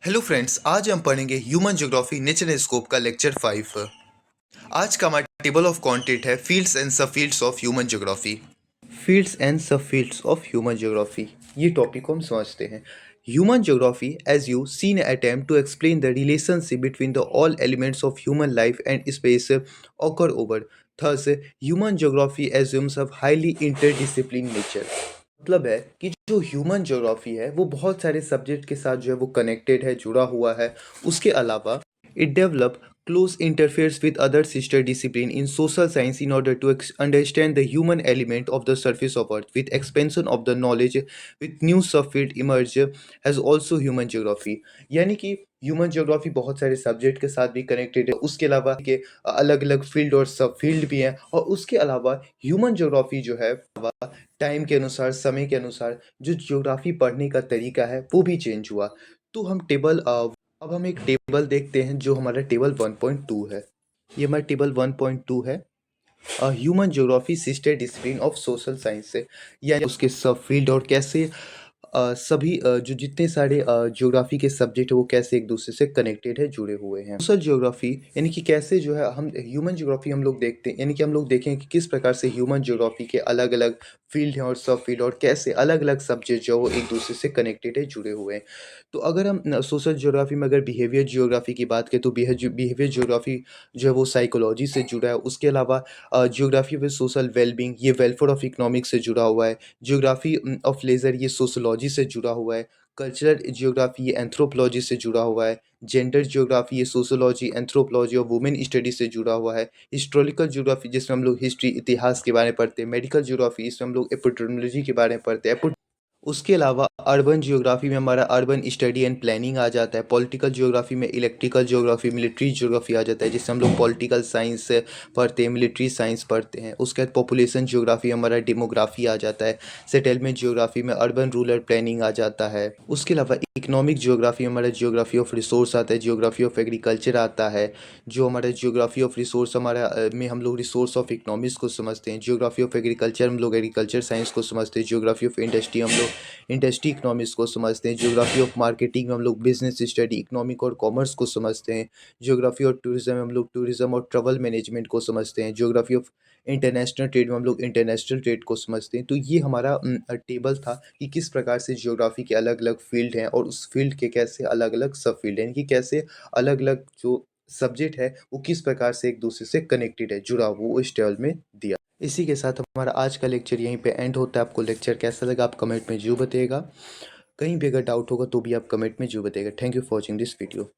Hello friends, आज हम पढ़ेंगे human geography nature and scope का लेक्चर 5। आज का हमारा टेबल ऑफ कंटेंट है fields and sub fields of human geography. Fields and sub fields of human geography, ये टॉपिक को हम समझते हैं। Human geography as you seen attempt to explain the relationship between the all elements of human life and space occur over. Thus human geography assumes of highly interdisciplinary nature. मतलब है कि जो human geography है वो बहुत सारे subject के साथ जो है वो कनेक्टेड है, जुड़ा हुआ है। उसके अलावा it develop close interferes with other sister discipline in social science in order to understand the human element of the surface of earth. With expansion of the knowledge with new subfield emerge has also human geography। यानी कि human geography बहुत सारे subject के साथ भी connected है। उसके अलावा के अलग अलग फील्ड और सब फील्ड भी हैं। और उसके अलावा ह्यूमन ज्योग्राफी जो है टाइम के अनुसार, समय के अनुसार जो ज्योग्राफी पढ़ने का तरीका है वो भी चेंज हुआ। तो हम अब हम एक टेबल देखते हैं जो हमारा टेबल 1.2 है। ये हमारा टेबल 1.2 है। Human geography sister discipline of social science से, यानी उसके सब फील्ड और कैसे सभी जो जितने सारे ज्योग्राफी के सब्जेक्ट है वो कैसे एक दूसरे से कनेक्टेड है, जुड़े हुए हैं। सोशल ज्योग्राफी यानी कि कैसे जो है हम ह्यूमन ज्योग्राफी हम लोग देखते हैं, यानी कि हम लोग देखें कि किस प्रकार से ह्यूमन ज्योग्राफी के अलग अलग फील्ड हैं और सब फील्ड और कैसे अलग अलग सब्जेक्ट जो है वो एक दूसरे से कनेक्टेड है, जुड़े हुए हैं। तो अगर हम सोशल ज्योग्राफी में अगर बिहेवियर ज्योग्राफी की बात करें तो बिहेवियर ज्योग्राफी जो है वो साइकोलॉजी से जुड़ा है। उसके अलावा ज्योग्राफी विद सोशल वेलबींग, ये वेलफेयर ऑफ इकोनॉमिक्स से जुड़ा हुआ है। ज्योग्राफी ऑफ लेजर, ये सोशोलॉजी से जुड़ा हुआ है। कल्चरल ज्योग्राफी, ये एंथ्रोपोलॉजी से जुड़ा हुआ है। जेंडर ज्योग्राफी, ये सोशोलॉजी, एंथ्रोपोलॉजी और वुमेन स्टडी से जुड़ा हुआ है। हिस्टोरिकल ज्योग्राफी, जिसमें हम लोग हिस्ट्री, इतिहास के बारे में पढ़ते हैं। मेडिकल ज्योग्राफी, इसमें हम लोग एपिडेमियोलॉजी के बारे में पढ़ते हैं। उसके अलावा अर्बन ज्योग्राफी में हमारा अर्बन स्टडी एंड प्लानिंग आ जाता है। पॉलिटिकल ज्योग्राफी में इलेक्ट्रिकल ज्योग्राफी, मिलिट्री ज्योग्राफी आ जाता है, जिससे हम लोग पॉलिटिकल साइंस पढ़ते हैं, मिलिट्री साइंस पढ़ते हैं। उसके बाद पॉपुलेशन ज्योग्राफी, हमारा डेमोग्राफी आ जाता है। सेटलमेंट ज्योग्राफी में अर्बन रूरल प्लानिंग आ जाता है। उसके अलावा इकोनॉमिक ज्योग्राफी, हमारा जियोग्राफी ऑफ रिसोर्स आता है, जियोग्राफी ऑफ एग्रीकल्चर आता है। जो हमारा जियोग्राफी ऑफ रिसोर्स हमारा में हम लोग रिसोर्स ऑफ इकोनॉमिक्स को समझते हैं। जियोग्राफी ऑफ एग्रीकल्चर हम लोग एग्रीकल्चर साइंस को समझते हैं। जियोग्राफी ऑफ इंडस्ट्री हम लोग इंडस्ट्री इकोनॉमिक्स को समझते हैं। ज्योग्राफी ऑफ मार्केटिंग में हम लोग बिजनेस स्टडी, इकोनॉमिक और कॉमर्स को समझते हैं। ज्योग्राफी और टूरिज्म में हम लोग टूरिज्म और ट्रैवल मैनेजमेंट को समझते हैं। ज्योग्राफी ऑफ इंटरनेशनल ट्रेड में हम लोग इंटरनेशनल ट्रेड को समझते हैं। तो ये हमारा टेबल था कि किस प्रकार से ज्योग्राफी के अलग अलग फील्ड हैं और उस फील्ड के कैसे अलग अलग सब फील्ड हैं, यानी कि कैसे अलग अलग जो सब्जेक्ट है वो किस प्रकार से एक दूसरे से कनेक्टेड है, जुड़ा हुआ, वो इस टेबल में दिया। इसी के साथ हमारा आज का लेक्चर यहीं पे एंड होता है। आपको लेक्चर कैसा लगा आप कमेंट में जरूर बताइएगा। कहीं भी अगर डाउट होगा तो भी आप कमेंट में जरूर बताइएगा। Thank you for watching this video.